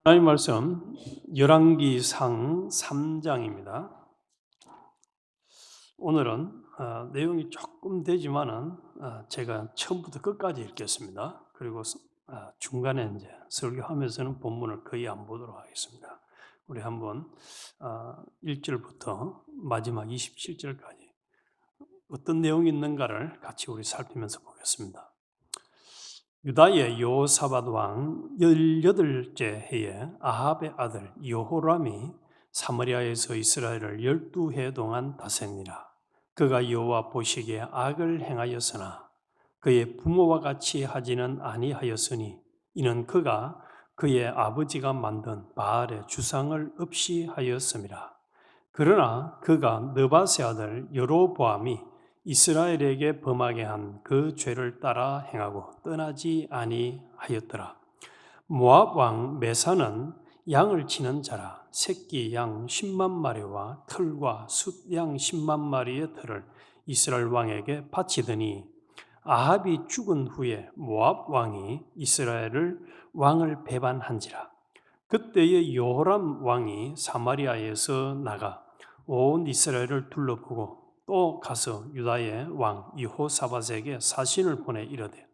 하나님 말씀 열왕기상 3장입니다. 오늘은 내용이 조금 되지만은 제가 처음부터 끝까지 읽겠습니다. 그리고 중간에 이제 설교하면서는 본문을 거의 안 보도록 하겠습니다. 우리 한번 1절부터 마지막 27절까지 어떤 내용이 있는가를 같이 우리 살피면서 보겠습니다. 유다의 여호사밧 왕 18째 해에 아합의 아들 여호람이 사마리아에서 이스라엘을 12해 동안 다스리니라. 그가 여호와 보시기에 악을 행하였으나 그의 부모와 같이 하지는 아니하였으니 이는 그가 그의 아버지가 만든 바알의 주상을 없이 하였음이라. 그러나 그가 느밧의 아들 여로보암이 이스라엘에게 범하게 한 그 죄를 따라 행하고 떠나지 아니하였더라. 모압 왕 메사는 양을 치는 자라. 새끼 양 10만 마리와 털과 숫양 10만 마리의 털을 이스라엘 왕에게 바치더니 아합이 죽은 후에 모압 왕이 이스라엘을 왕을 배반한지라. 그때의 여호람 왕이 사마리아에서 나가 온 이스라엘을 둘러보고 또 가서 유다의 왕 여호사밧에게 사신을 보내 이르되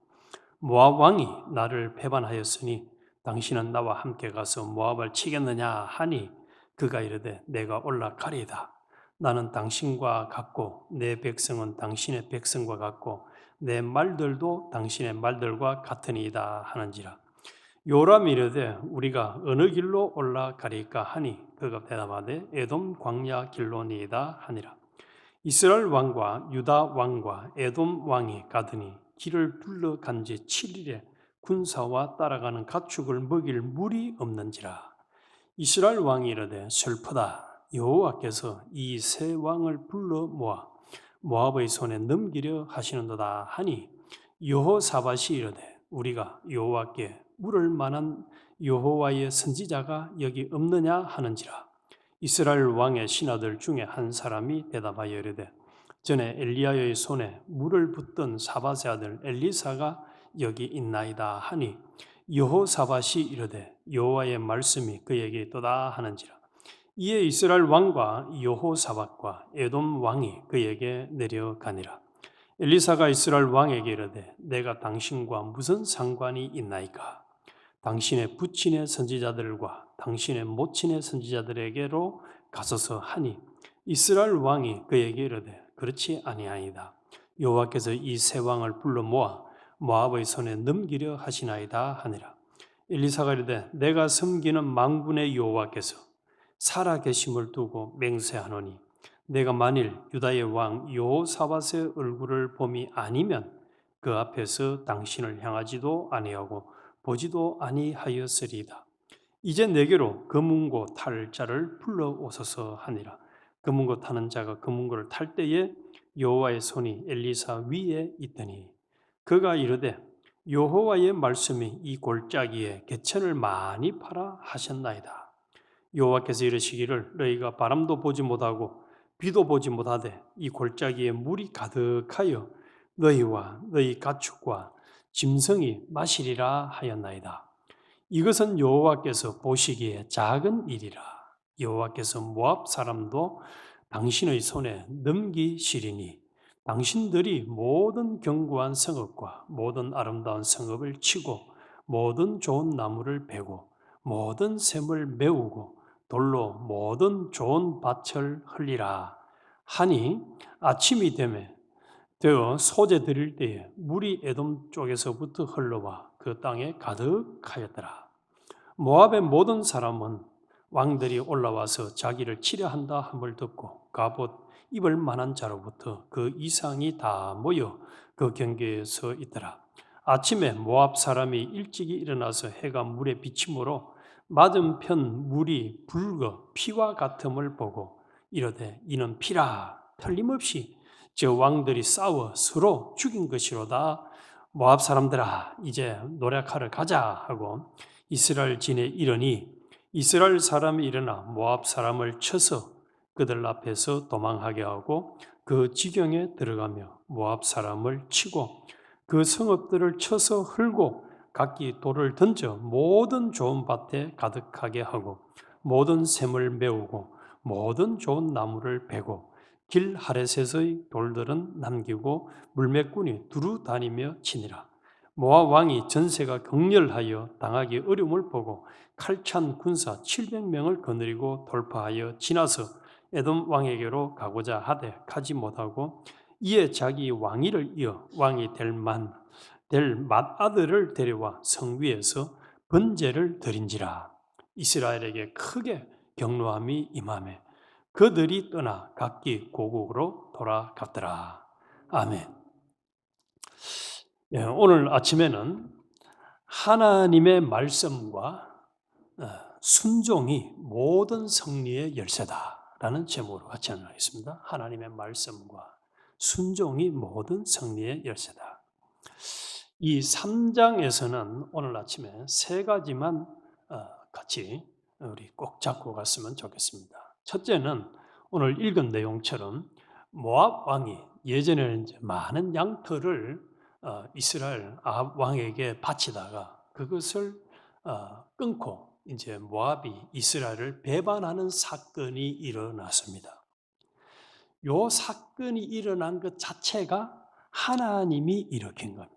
모압 왕이 나를 배반하였으니 당신은 나와 함께 가서 모압을 치겠느냐 하니 그가 이르되 내가 올라가리이다. 나는 당신과 같고 내 백성은 당신의 백성과 같고 내 말들도 당신의 말들과 같으니이다 하는지라. 요람이 이르되 우리가 어느 길로 올라가리까 하니 그가 대답하되 에돔 광야 길로니이다 하니라. 이스라엘 왕과 유다 왕과 에돔 왕이 가더니 길을 둘러간 지 7일에 군사와 따라가는 가축을 먹일 물이 없는지라. 이스라엘 왕이 이르되 슬프다. 여호와께서 이 세 왕을 불러 모아 모압의 손에 넘기려 하시는도다 하니 여호사밧이 이르되 우리가 여호와께 물을 만한 여호와의 선지자가 여기 없느냐 하는지라. 이스라엘 왕의 신하들 중에 한 사람이 대답하여 이르되 전에 엘리야의 손에 물을 붓던 사밧의 아들 엘리사가 여기 있나이다 하니 여호사밧이 이르되 여호와의 말씀이 그에게 있도다 하는지라. 이에 이스라엘 왕과 여호사밧과 에돔 왕이 그에게 내려가니라. 엘리사가 이스라엘 왕에게 이르되 내가 당신과 무슨 상관이 있나이까? 당신의 부친의 선지자들과 당신의 모친의 선지자들에게로 가소서 하니 이스라엘 왕이 그에게 이르되 그렇지 아니하이다. 여호와께서 이 세 왕을 불러 모아 모압의 손에 넘기려 하시나이다 하니라. 엘리사가 이르되 내가 섬기는 만군의 여호와께서 살아 계심을 두고 맹세하노니 내가 만일 유다의 왕 여호사밧의 얼굴을 봄이 아니면 그 앞에서 당신을 향하지도 아니하고 보지도 아니하였으리이다. 이제 내게로 금은고 탈 자를 불러오소서 하니라. 금은고 타는 자가 금은고를 탈 때에 여호와의 손이 엘리사 위에 있더니 그가 이르되 여호와의 말씀이 이 골짜기에 개천을 많이 팔아 하셨나이다. 여호와께서 이르시기를 너희가 바람도 보지 못하고 비도 보지 못하되 이 골짜기에 물이 가득하여 너희와 너희 가축과 짐승이 마시리라 하였나이다. 이것은 여호와께서 보시기에 작은 일이라. 여호와께서 모압 사람도 당신의 손에 넘기시리니 당신들이 모든 견고한 성읍과 모든 아름다운 성읍을 치고 모든 좋은 나무를 베고 모든 샘을 메우고 돌로 모든 좋은 밭을 흘리라 하니 아침이 되어 소재 드릴 때에 물이 에돔 쪽에서부터 흘러와 그 땅에 가득하였더라. 모압의 모든 사람은 왕들이 올라와서 자기를 치려 한다 함을 듣고 갑옷 입을 만한 자로부터 그 이상이 다 모여 그 경계에 서 있더라. 아침에 모압 사람이 일찍이 일어나서 해가 물에 비침으로 맞은편 물이 붉어 피와 같음을 보고 이르되 이는 피라. 틀림없이 저 왕들이 싸워 서로 죽인 것이로다. 모압 사람들아 이제 노력하러 가자 하고 이스라엘 진에 이르니 이스라엘 사람이 일어나 모압 사람을 쳐서 그들 앞에서 도망하게 하고 그 지경에 들어가며 모압 사람을 치고 그 성읍들을 쳐서 헐고 각기 돌을 던져 모든 좋은 밭에 가득하게 하고 모든 샘을 메우고 모든 좋은 나무를 베고 길 하레셋의 돌들은 남기고 물매꾼이 두루 다니며 치니라. 모압 왕이 전세가 격렬하여 당하기 어려움을 보고 칼찬 군사 700명을 거느리고 돌파하여 지나서 에돔 왕에게로 가고자 하되 가지 못하고 이에 자기 왕위를 이어 왕이 될 맏아들을 데려와 성 위에서 번제를 드린지라. 이스라엘에게 크게 경노함이 임하매 그들이 떠나 각기 고국으로 돌아갔더라. 아멘. 예, 오늘 아침에는 하나님의 말씀과 순종이 모든 승리의 열쇠다라는 제목으로 같이 나누겠습니다. 하나님의 말씀과 순종이 모든 승리의 열쇠다. 이 3장에서는 오늘 아침에 세 가지만 같이 우리 꼭 잡고 갔으면 좋겠습니다. 첫째는 오늘 읽은 내용처럼 모압 왕이 예전에는 이제 많은 양털을 이스라엘 아합 왕에게 바치다가 그것을 끊고 이제 모압이 이스라엘을 배반하는 사건이 일어났습니다. 이 사건이 일어난 것 자체가 하나님이 일으킨 겁니다.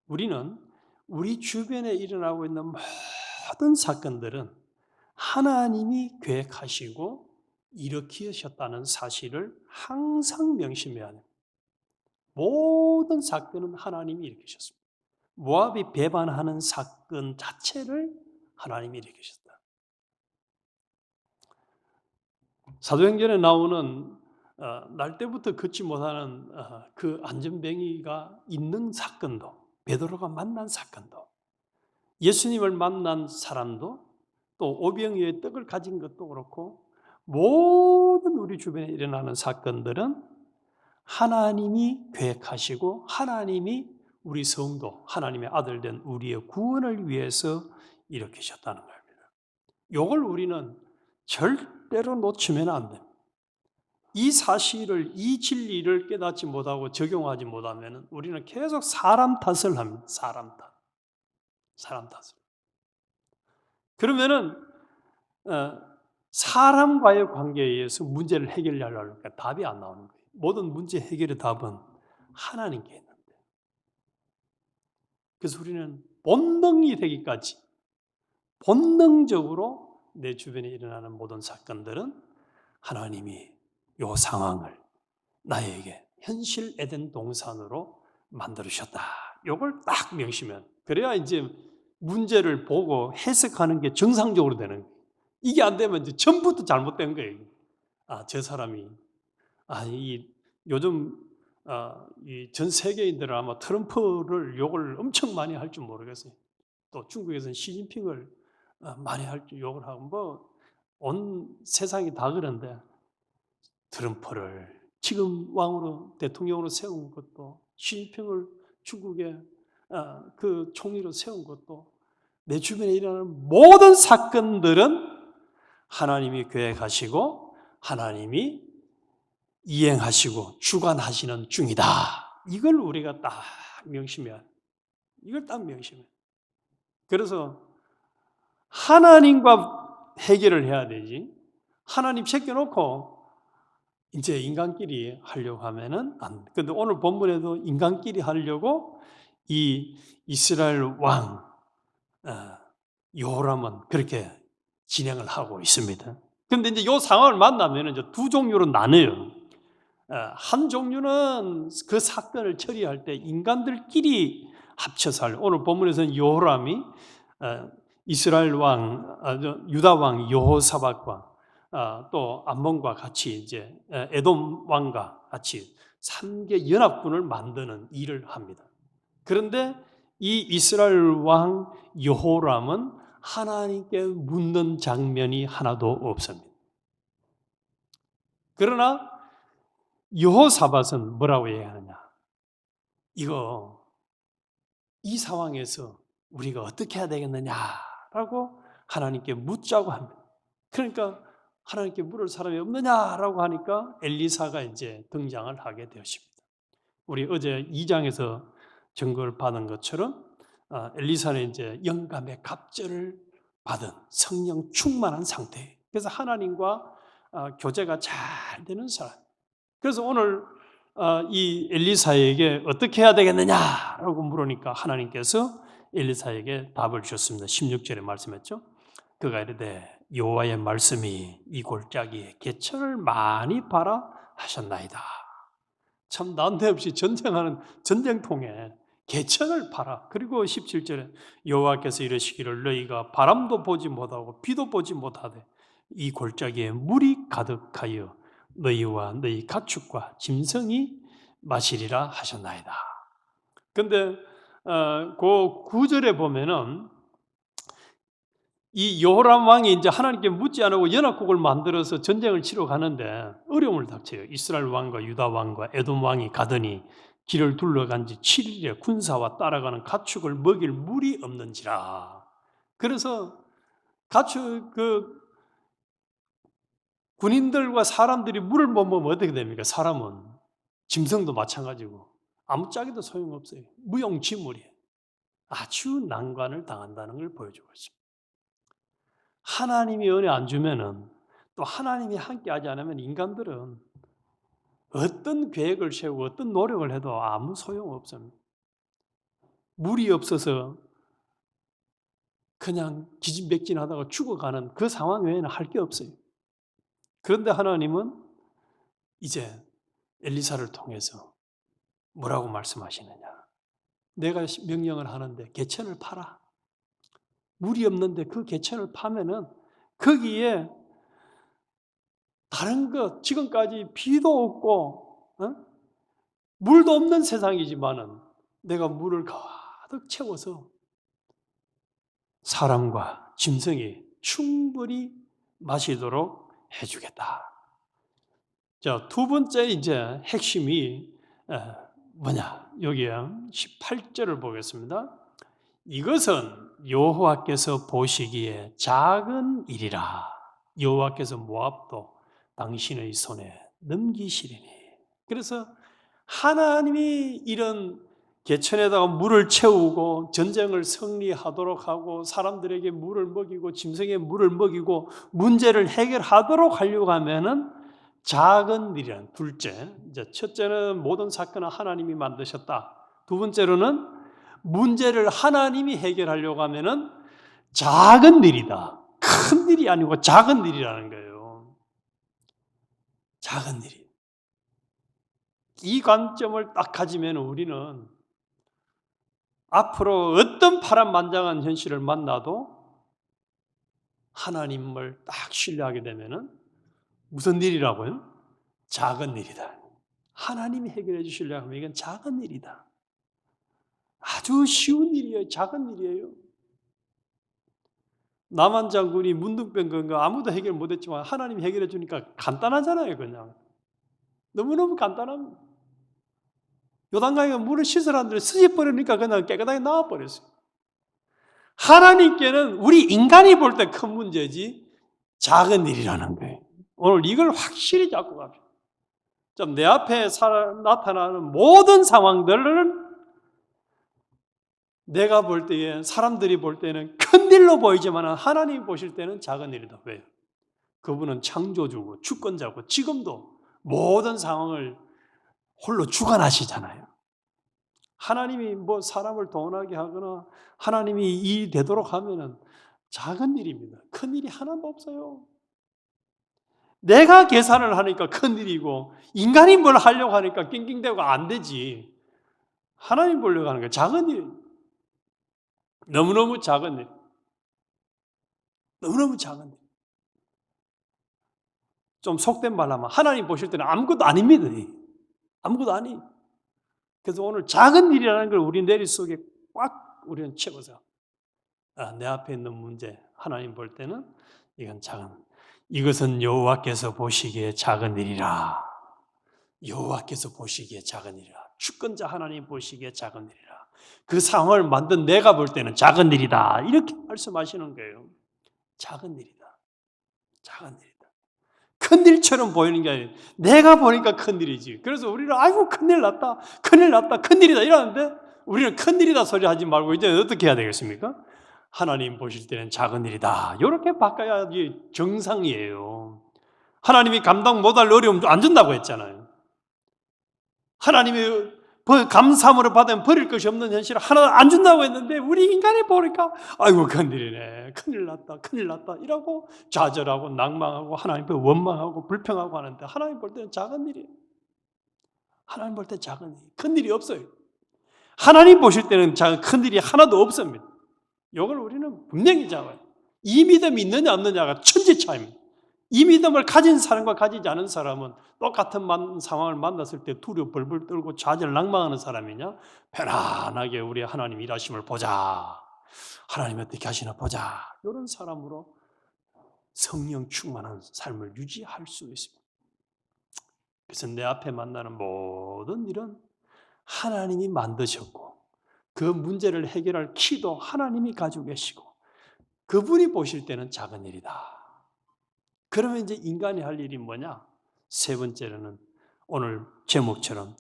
우리는 우리 주변에 일어나고 있는 모든 사건들은 하나님이 계획하시고 일으키셨다는 사실을 항상 명심해야 합니다. 모든 사건은 하나님이 일으키셨습니다. 모압이 배반하는 사건 자체를 하나님이 일으키셨다. 사도행전에 나오는 날 때부터 걷지 못하는 그 안전뱅이가 있는 사건도, 베드로가 만난 사건도, 예수님을 만난 사람도, 또 오병이어의 떡을 가진 것도 그렇고 모든 우리 주변에 일어나는 사건들은 하나님이 계획하시고 하나님이 우리 성도, 하나님의 아들 된 우리의 구원을 위해서 일으키셨다는 겁니다. 이걸 우리는 절대로 놓치면 안 됩니다. 이 사실을, 이 진리를 깨닫지 못하고 적용하지 못하면 우리는 계속 사람 탓을 합니다. 사람 탓을. 그러면은 사람과의 관계에 의해서 문제를 해결하려고 하니까 답이 안 나오는 거예요. 모든 문제 해결의 답은 하나님께 있는데. 그래서 우리는 본능이 되기까지 본능적으로 내 주변에 일어나는 모든 사건들은 하나님이 이 상황을 나에게 현실 에덴 동산으로 만들으셨다. 이걸 딱 명심하면 그래야 이제 문제를 보고 해석하는 게 정상적으로 되는 거예요. 이게 안 되면 이제 전부터 잘못된 거예요. 저 사람이 요즘 이 전 세계인들은 아마 트럼프를 욕을 엄청 많이 할 줄 모르겠어요. 또 중국에서는 시진핑을 많이 할 줄 욕을 하고 뭐 온 세상이 다 그런데 트럼프를 지금 왕으로 대통령으로 세운 것도 시진핑을 중국의 그 총리로 세운 것도 내 주변에 일어나는 모든 사건들은 하나님이 계획하시고 하나님이 이행하시고 주관하시는 중이다. 이걸 우리가 딱 명심해야 돼. 이걸 딱 명심해. 그래서 하나님과 해결을 해야 되지. 하나님 제껴놓고 이제 인간끼리 하려고 하면은 안 돼. 근데 오늘 본문에도 인간끼리 하려고 이 이스라엘 왕 요람은 그렇게 진행을 하고 있습니다. 근데 이제 이 상황을 만나면 이제 두 종류로 나뉘어요. 한 종류는 그 사건을 처리할 때 인간들끼리 합쳐서 할. 오늘 본문에서는 요람이 이스라엘 왕, 유다 왕 여호사밧과 또 암몬과 같이 이제 에돔 왕과 같이 3개 연합군을 만드는 일을 합니다. 그런데 이 이스라엘 왕 여호람은 하나님께 묻는 장면이 하나도 없습니다. 그러나 여호사밧은 뭐라고 얘기하느냐? 이 상황에서 우리가 어떻게 해야 되겠느냐라고 하나님께 묻자고 합니다. 그러니까 하나님께 물을 사람이 없느냐라고 하니까 엘리사가 이제 등장을 하게 되었습니다. 우리 어제 2장에서 증거를 받은 것처럼 엘리사는 이제 영감의 갑절을 받은 성령 충만한 상태. 그래서 하나님과 교제가 잘 되는 사람. 그래서 오늘 이 엘리사에게 어떻게 해야 되겠느냐라고 물으니까 하나님께서 엘리사에게 답을 주셨습니다. 16절에 말씀했죠. 그가 이르되 여호와의 말씀이 이 골짜기에 개천을 많이 바라 하셨나이다. 참 난데없이 전쟁하는 전쟁통에 개천을 파라. 그리고 17절에 여호와께서 이르시기를 너희가 바람도 보지 못하고 비도 보지 못하되 이 골짜기에 물이 가득하여 너희와 너희 가축과 짐승이 마시리라 하셨나이다. 근데 그 9절에 보면은 이 여호람 왕이 이제 하나님께 묻지 않고 연합국을 만들어서 전쟁을 치러 가는데 어려움을 닥쳐요. 이스라엘 왕과 유다 왕과 에돔 왕이 가더니 길을 둘러간 지 7일에 군사와 따라가는 가축을 먹일 물이 없는지라. 그래서 가축 군인들과 사람들이 물을 못 먹으면 어떻게 됩니까? 사람은 짐승도 마찬가지고 아무짝에도 소용없어요. 무용지물이에요. 아주 난관을 당한다는 걸 보여주고 있습니다. 하나님이 은혜 안 주면은 또 하나님이 함께 하지 않으면 인간들은 어떤 계획을 세우고 어떤 노력을 해도 아무 소용없습니다. 물이 없어서 그냥 기진맥진하다가 죽어가는 그 상황 외에는 할 게 없어요. 그런데 하나님은 이제 엘리사를 통해서 뭐라고 말씀하시느냐. 내가 명령을 하는데 개천을 파라. 물이 없는데 그 개천을 파면은 거기에 다른 것, 지금까지 비도 없고 물도 없는 세상이지만은 내가 물을 가득 채워서 사람과 짐승이 충분히 마시도록 해주겠다. 자, 두 번째 이제 핵심이 뭐냐? 여기에 18절을 보겠습니다. 이것은 여호와께서 보시기에 작은 일이라. 여호와께서 모압도 당신의 손에 넘기시리니. 그래서 하나님이 이런 개천에다가 물을 채우고 전쟁을 승리하도록 하고 사람들에게 물을 먹이고 짐승에 물을 먹이고 문제를 해결하도록 하려고 하면은 작은 일이란 둘째. 이제 첫째는 모든 사건은 하나님이 만드셨다. 두 번째로는 문제를 하나님이 해결하려고 하면은 작은 일이다. 큰 일이 아니고 작은 일이라는 거예요. 작은 일이. 이 관점을 딱 가지면 우리는 앞으로 어떤 파란만장한 현실을 만나도 하나님을 딱 신뢰하게 되면은 무슨 일이라고요? 작은 일이다. 하나님이 해결해 주시려고 하면 이건 작은 일이다. 아주 쉬운 일이에요. 작은 일이에요. 남한 장군이 문둥병 건 거 아무도 해결 못했지만 하나님이 해결해 주니까 간단하잖아요. 그냥 너무너무 간단합니다. 요단강에 물을 씻으라는데 스집버리니까 그냥 깨끗하게 나와버렸어요. 하나님께는 우리 인간이 볼 때 큰 문제지 작은 일이라는 거예요. 오늘 이걸 확실히 잡고 갑시다. 좀 내 앞에 나타나는 모든 상황들은 내가 볼 때에 사람들이 볼 때는 큰 일로 보이지만 하나님이 보실 때는 작은 일이다. 왜요? 그분은 창조주고 주권자고 지금도 모든 상황을 홀로 주관하시잖아요. 하나님이 뭐 사람을 도원하게 하거나 하나님이 일이 되도록 하면은 작은 일입니다. 큰 일이 하나도 없어요. 내가 계산을 하니까 큰 일이고 인간이 뭘 하려고 하니까 낑낑대고 안 되지. 하나님 보려고 하는 거 작은 일. 너무너무 작은 일. 너무너무 작은 일. 좀 속된 말 하면 하나님 보실 때는 아무것도 아닙니다. 아무것도 아니. 그래서 오늘 작은 일이라는 걸 우리 내리 속에 꽉 우리는 채워서 내 앞에 있는 문제 하나님 볼 때는 이건 작은 이것은 여호와께서 보시기에 작은 일이라. 여호와께서 보시기에 작은 일이라. 주권자 하나님 보시기에 작은 일이라. 그 상황을 만든 내가 볼 때는 작은 일이다. 이렇게 말씀하시는 거예요. 작은 일이다. 작은 일이다. 큰 일처럼 보이는 게 아니라 내가 보니까 큰 일이지. 그래서 우리는 아이고 큰일 났다. 큰일 났다. 큰일이다 이러는데 우리는 큰일이다 소리 하지 말고 이제 어떻게 해야 되겠습니까? 하나님 보실 때는 작은 일이다. 이렇게 바꿔야지 정상이에요. 하나님이 감당 못할 어려움 안 준다고 했잖아요. 하나님이 감사함으로 받으면 버릴 것이 없는 현실을 하나 안 준다고 했는데 우리 인간이 보니까 아이고 큰일이네, 큰일 났다 이라고 좌절하고 낭망하고 하나님께 원망하고 불평하고 하는데 하나님 볼 때는 작은 일이에요. 하나님 볼 때 작은 일, 큰 일이 없어요. 하나님 보실 때는 큰 일이 하나도 없습니다. 이걸 우리는 분명히 잡아요. 이 믿음이 있느냐 없느냐가 천지 차이입니다. 이 믿음을 가진 사람과 가지지 않은 사람은 똑같은 상황을 만났을 때 두려워 벌벌 떨고 좌절 낭망하는 사람이냐, 편안하게 우리 하나님 일하심을 보자, 하나님 어떻게 하시나 보자, 이런 사람으로 성령 충만한 삶을 유지할 수 있습니다. 그래서 내 앞에 만나는 모든 일은 하나님이 만드셨고 그 문제를 해결할 키도 하나님이 가지고 계시고 그분이 보실 때는 작은 일이다. 그러면 이제 인간이 할 일이 뭐냐? 세 번째로는 오늘 제목처럼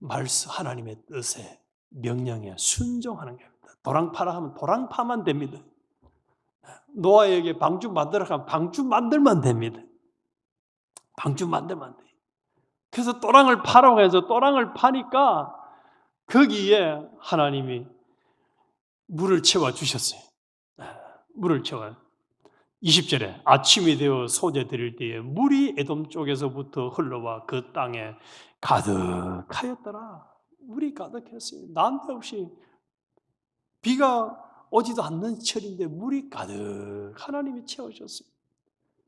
하나님의 뜻에 명령에 순종하는 겁니다. 도랑파라 하면 도랑파만 됩니다. 노아에게 방주 만들어 가면 방주 만들면 됩니다. 방주 만들면 돼요. 그래서 또랑을 파라고 해서 또랑을 파니까 거기에 하나님이 물을 채워주셨어요. 물을 채워요. 20절에 아침이 되어 소재 드릴 때에 물이 에돔 쪽에서부터 흘러와 그 땅에 가득하였더라. 물이 가득했어요. 난데없이 비가 오지도 않는 철인데 물이 가득 하나님이 채워주셨어요.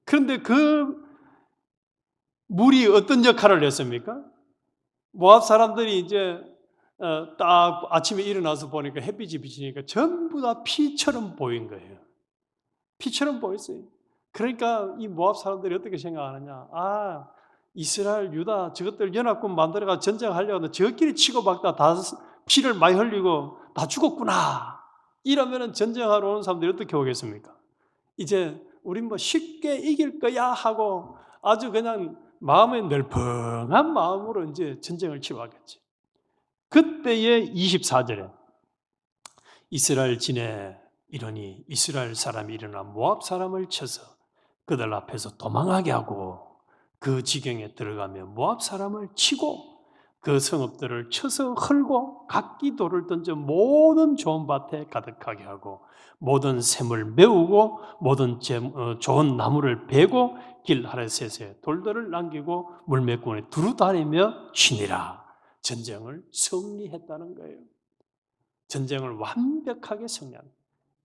그런데 그 물이 어떤 역할을 했습니까? 모압 사람들이 이제 딱 아침에 일어나서 보니까 햇빛이 비치니까 전부 다 피처럼 보인 거예요. 피처럼 보였어요. 그러니까 이 모압 사람들이 어떻게 생각하느냐? 아, 이스라엘, 유다 저것들 연합군 만들어가 전쟁하려고 저끼리 치고받다 다 피를 많이 흘리고 다 죽었구나. 이러면은 전쟁하러 오는 사람들이 어떻게 오겠습니까? 이제 우린 뭐 쉽게 이길 거야 하고 아주 그냥 마음에 널벙한 마음으로 이제 전쟁을 치러가겠지. 그때의 24절에 이스라엘 진에 이러니 이스라엘 사람이 일어나 모압 사람을 쳐서 그들 앞에서 도망하게 하고 그 지경에 들어가며 모압 사람을 치고 그 성읍들을 쳐서 헐고 각기 돌을 던져 모든 좋은 밭에 가득하게 하고 모든 샘을 메우고 모든 좋은 나무를 베고 길 하레셋에 돌들을 남기고 물매꾼에 두루 다니며 치니라. 전쟁을 승리했다는 거예요. 전쟁을 완벽하게 승리한.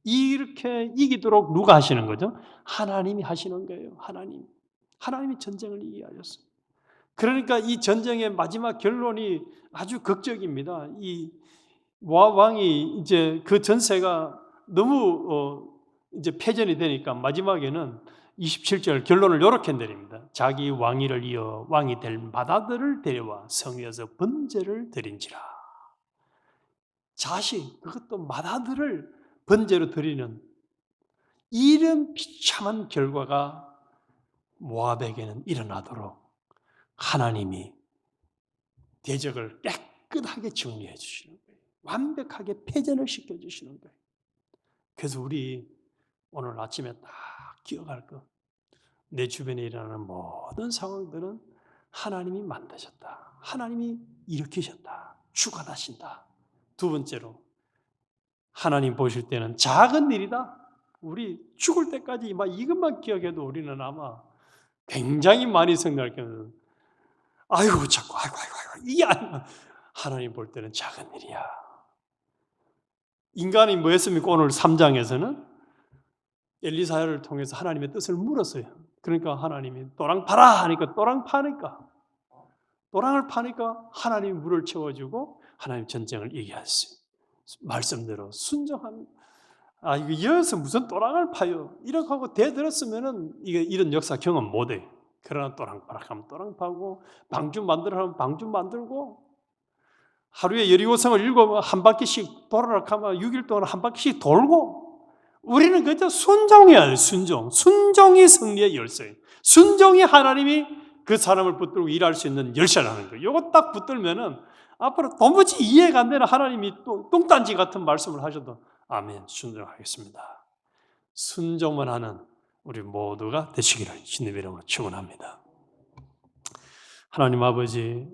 이렇게 이기도록 누가 하시는 거죠? 하나님이 하시는 거예요. 하나님이 전쟁을 이기게 하셨어요. 그러니까 이 전쟁의 마지막 결론이 아주 극적입니다. 이 모압 왕이 이제 그 전세가 너무 이제 패전이 되니까 마지막에는 27절 결론을 이렇게 내립니다. 자기 왕위를 이어 왕이 될 맏아들을 데려와 성에서 번제를 드린지라. 자식, 그것도 맏아들을 번제로 드리는 이런 비참한 결과가 모압에게는 일어나도록 하나님이 대적을 깨끗하게 정리해 주시는 거예요. 완벽하게 패전을 시켜주시는 거예요. 그래서 우리 오늘 아침에 딱 기억할 것, 내 주변에 일어나는 모든 상황들은 하나님이 만드셨다. 하나님이 일으키셨다. 주관하신다. 두 번째로 하나님 보실 때는 작은 일이다. 우리 죽을 때까지 막 이것만 기억해도 우리는 아마 굉장히 많이 생각할 거예요. 아이고 자꾸 아이고 이게 아니야. 하나님 볼 때는 작은 일이야. 인간이 뭐 했습니까? 오늘 3장에서는 엘리사를 통해서 하나님의 뜻을 물었어요. 그러니까 하나님이 또랑 파라 하니까 또랑 파니까 또랑을 파니까 하나님이 물을 채워주고 하나님 전쟁을 이기하셨어요. 말씀대로 순종한. 아 이거 이어서 무슨 또랑을 파요? 이렇게 하고 대들었으면은 이게 이런 역사 경험 못해. 그러나 또랑 파라 하면 또랑 파고 방주 만들어 하면 방주 만들고 하루에 여리고성을 한 바퀴씩 돌아라 하면 6일 동안 한 바퀴씩 돌고 우리는 그저 순종해야 돼. 순종이 승리의 열쇠예요. 순종이 하나님이 그 사람을 붙들고 일할 수 있는 열쇠라는 거예요. 이거 딱 붙들면은 앞으로 도무지 이해가 안 되는 하나님이 또 뚱딴지 같은 말씀을 하셔도 아멘, 순종하겠습니다. 순종만 하는 우리 모두가 되시기를 주님의 이름으로 축원합니다. 하나님 아버지,